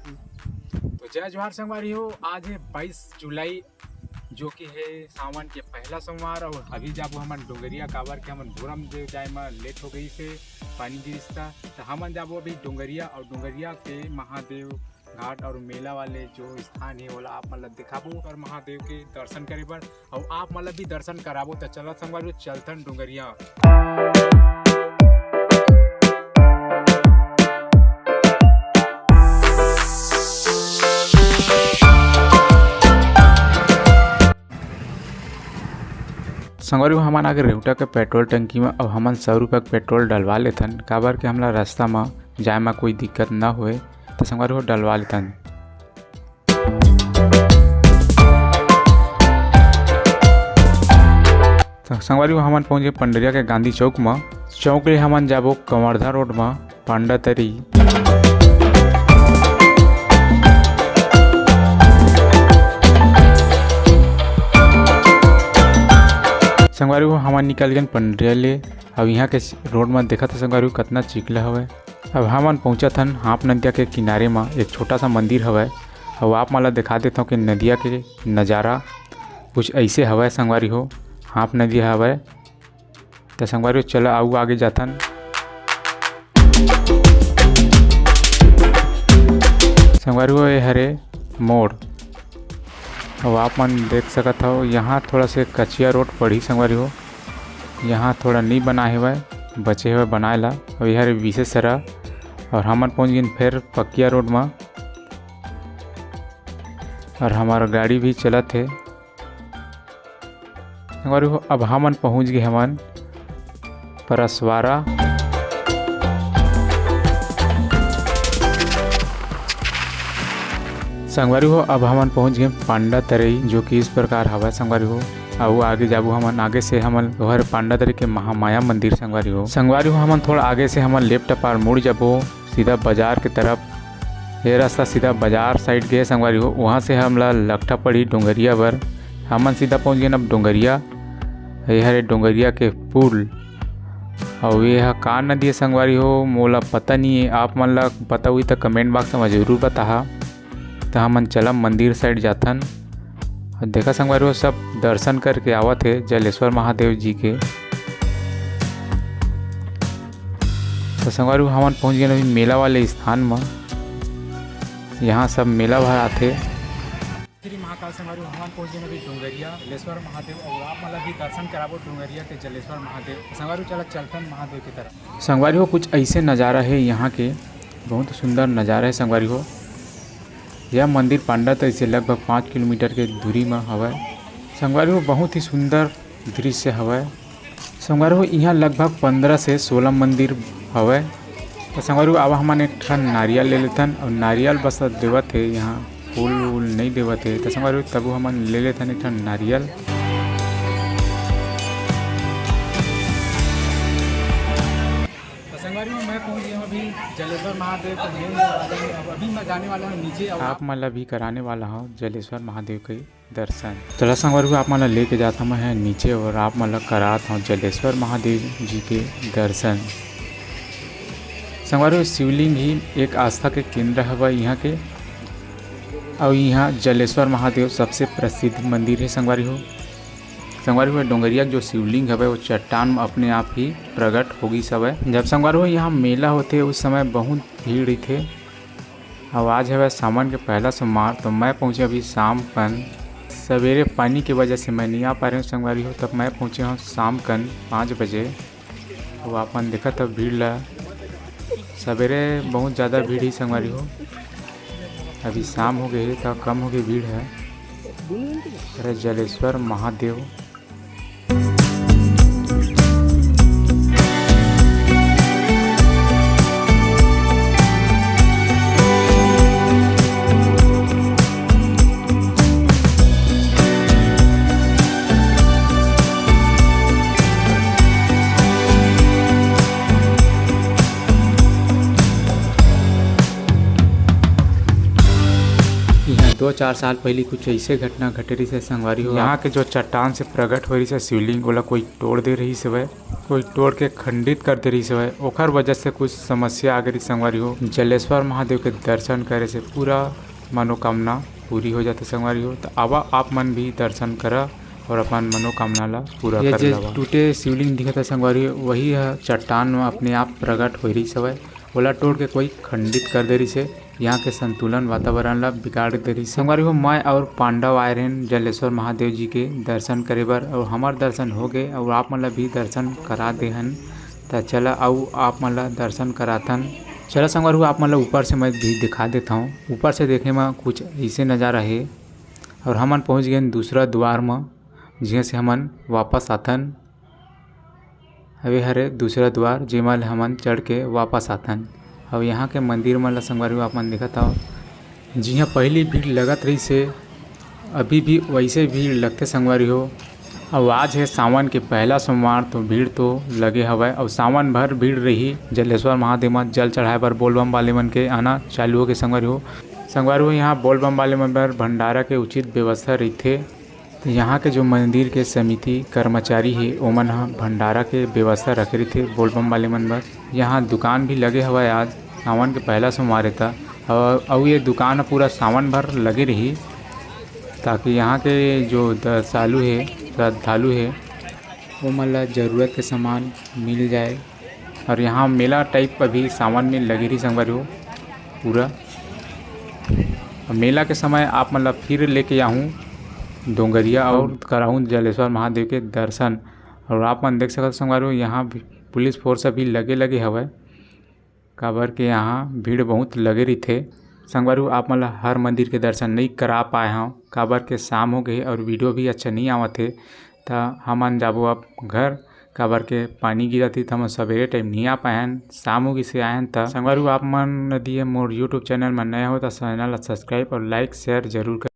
तो जय जोहार संगवारी हो। आज है 22 जुलाई जो कि है सावन के पहला सोमवार। और अभी जब हम डोंगरिया काबर के हम भोरम दे जाए में लेट हो गई से पानी गिरता, तो हम जाबो अभी डोंगरिया। और डोंगरिया के महादेव घाट और मेला वाले जो स्थान है वाला आप मतलब दिखाबो और महादेव के दर्शन करे बर और आप मतलब भी दर्शन कराबो। तो चलो संगवारी चलथन डोंगरिया। संगवारी हमान आगे रेवटा के पेट्रोल टंकी में अब हमन 100 रुपये का पेट्रोल डलवा लेथन काबर के हमला रास्ता में जाए में कोई दिक्कत ना होए। तो संगवारी डलवा लेथन। तो संगवारी हमन पहुँचे पंडरिया के गांधी चौक में। चौक ले हमन जाबो कंवरधा रोड में पांडातरी। संगवारी हमन निकल गए पंडरिया ले। अब यहाँ के रोड में देखा था संगवारी कितना चिकला हवे। अब हमन पहुँचा थन हाप नदिया के किनारे में एक छोटा सा मंदिर हवे। और आप मला दिखा देता हूँ कि नदिया के नज़ारा कुछ ऐसे हवे संगवारी हो। हाप नदिया हवे तो संगवारी चलो आऊ आगे जाथन। संगवारी ये हरे मोड़। अब आप मन देख सकत हो यहाँ थोड़ा से कचिया रोड पड़ी संगवारी हो। यहाँ थोड़ा नहीं बना हुआ बचे हुए बनाए ला। और यह विशेष सरा और हमन पहुँच गए फिर पकिया रोड में। और हमारा गाड़ी भी चलत है संगवारी हो। अब हमन पहुँच गए हमन परसवारा। संगवारी हो अब हमन पहुँच गए पांडातरी जो कि इस प्रकार हवा संगवारी हो। और आगे जाबू हमन आगे से हमन घर पांडातरी के महामाया मंदिर संगवारी हो। संगवारी हो हमन थोड़ा आगे से हमन लेफ्ट पार मुड़ जाबो सीधा बाजार के तरफ। ये रास्ता सीधा बाजार साइड गए संगवारी हो। वहाँ से हमला लकटा पड़ी डोंगरिया बर। हमन सीधा पहुँच गए अब डोंगरिया। यह डोंगरिया के पुल। और यह का नदी है संगवारी हो मोला पता नहीं है। आप मन ला पता हुई तो कमेंट बॉक्स में जरूर बता। तो हमन चलम मंदिर साइड जाथन। और देखा संगवारी हो सब दर्शन करके आवत है जलेश्वर महादेव जी के। तो संगवारी हमन पहुँच गए अभी मेला वाले स्थान में। यहाँ सब मेला भर आते। श्री महाकाल संगवारी हमन पहुँच गए अभी डोंगरिया जलेश्वर महादेव। और आप मतलब भी दर्शन कराबो डोंगरिया के जलेश्वर महादेव। संगवारी चला चलथन महादेव की तरफ। संगवारी हो कुछ ऐसे नज़ारा है यहाँ के, बहुत सुंदर नज़ारा है संगवारी हो। यह मंदिर पांडातरी से लगभग 5 किलोमीटर के दूरी में हवा। संगवारी हो बहुत ही सुंदर दृश्य हवा। संगवारी हो यहाँ लगभग 15 से 16 मंदिर हवा। तो संगवारी हो अब हमन एक ठन नारियल ले लेथन। और नारियल बस देवत है, यहाँ फूल वूल नहीं देवत है। तो संगवारी हो तब हमन ले लेथन एक ठन नारियल। मैं पहुंच गया अभी जलेश्वर महादेव को। अभी मैं जाने वाला हूँ नीचे। आप मतलब भी कराने वाला हूँ जलेश्वर महादेव के दर्शन। चला संगवारी को आप मतलब लेके जाता मैं है नीचे। और आप मतलब कराता हूँ जलेश्वर महादेव जी के दर्शन। संगवारी शिवलिंग ही एक आस्था के केंद्र है यहाँ के। और यहाँ जलेश्वर महादेव सबसे प्रसिद्ध मंदिर है संगवारी हो। संगवारी हो डोंगरिया जो शिवलिंग है वो चट्टान में अपने आप ही प्रकट होगी सब है। जब संगवारी हो यहाँ मेला होते उस समय बहुत भीड़ ही थे। और आज है सावन के पहला सोमवार। तो मैं पहुँचे अभी शाम कन। सवेरे पानी की वजह से मैं नहीं आ पा रहा हूँ संगवारी हो। तब मैं पहुँचे हूँ शाम कन 5 बजे। तो अपन देखा तब भीड़ ला सवेरे बहुत ज़्यादा भीड़ ही संगवारी हो। अभी शाम हो गई तो कम हो गई भीड़ है। अरे जलेश्वर महादेव। दो चार साल पहले कुछ ऐसे घटना घटे रही से संगवारी हो। यहाँ के जो चट्टान से प्रकट हो रही से शिवलिंग वाला कोई तोड़ दे रही से वह। कोई तोड़ के खंडित कर दे रही है, ओखर वजह से कुछ समस्या आ गई संगवारी हो। जलेश्वर महादेव के दर्शन करे से पूरा मनोकामना पूरी हो जाते संगवारी हो। तो अब आप मन भी दर्शन करा और अपन मनोकामना ला पूरा कर लवा। टूटे शिवलिंग दिखता संगवारी वही है चट्टान में अपने आप प्रकट हो रही सवय, ओला तोड़ के कोई खंडित कर दे रही से, यहाँ के संतुलन वातावरण ला बिगाड़ दे रही संगवारी हो। मैं और पांडव आए रहे जलेश्वर महादेव जी के दर्शन करे बर और हमार दर्शन हो गए और आप मन ला भी दर्शन करा दे हन। तो चला आओ आप मन ला दर्शन कराथन। चला संगवारी हो आप मन ला ऊपर से मैं भी दिखा देता हूँ। ऊपर से देखे में कुछ ऐसे नज़ारा है और हमन पहुँच गए दूसरा द्वार में, जिहाँ से हमन वापस आथन। हवे हरे दूसरा द्वार जेमा हमन चढ़ के वापस आथन। और यहाँ के मंदिर मन ला संगवारी आप मन देखत हो, जिहाँ पहली भीड़ लगत रही से अभी भी वैसे भीड़ लगते संगवारी हो। और आज है सावन के पहला सोमवार तो भीड़ तो लगे हवय और सावन भर भीड़ रही। जलेश्वर महादेव में जल चढ़ाए बर बोलबम वाले मन के आना चालू हो के संगवारी हो। संगवारी हो यहाँ बोलबम वाले मन बर भंडारा के उचित व्यवस्था रहते। तो यहाँ के जो मंदिर के समिति कर्मचारी है ओमन ह भंडारा के व्यवस्था रखे रही थे बोलबम वाले मन बर। यहाँ दुकान भी लगे हुआ है, आज सावन के पहला सोमवार था और ये दुकान पूरा सावन भर लगे रही, ताकि यहाँ के जो श्रद्धालु है वो मतलब ज़रूरत के सामान मिल जाए। और यहाँ मेला टाइप अभी सावन में लगी रही संगवारी हो पूरा। मेला के समय आप मतलब फिर लेके आऊँ डोंगरिया और कराऊँ जलेश्वर महादेव के दर्शन। और आप मन देख सकते संगवारी हो यहाँ भी पुलिस फोर्स अभी लगे हवय, काबर के यहाँ भीड़ बहुत लगे रही थे संगवारी हो। आप मतलब हर मंदिर के दर्शन नहीं करा पाए हों काबर के शाम हो गए और वीडियो भी अच्छा नहीं आवत थे। तो हमन जाबो अब घर, काबर के पानी गिरा थी तो हम सवेरे टाइम नहीं आ पाए हैं, शाम हो गई से आए हैं। तो संगवारी हो आप मन यदि मोर यूट्यूब चैनल में नया हो तो चैनल सब्सक्राइब और लाइक शेयर जरूर कर।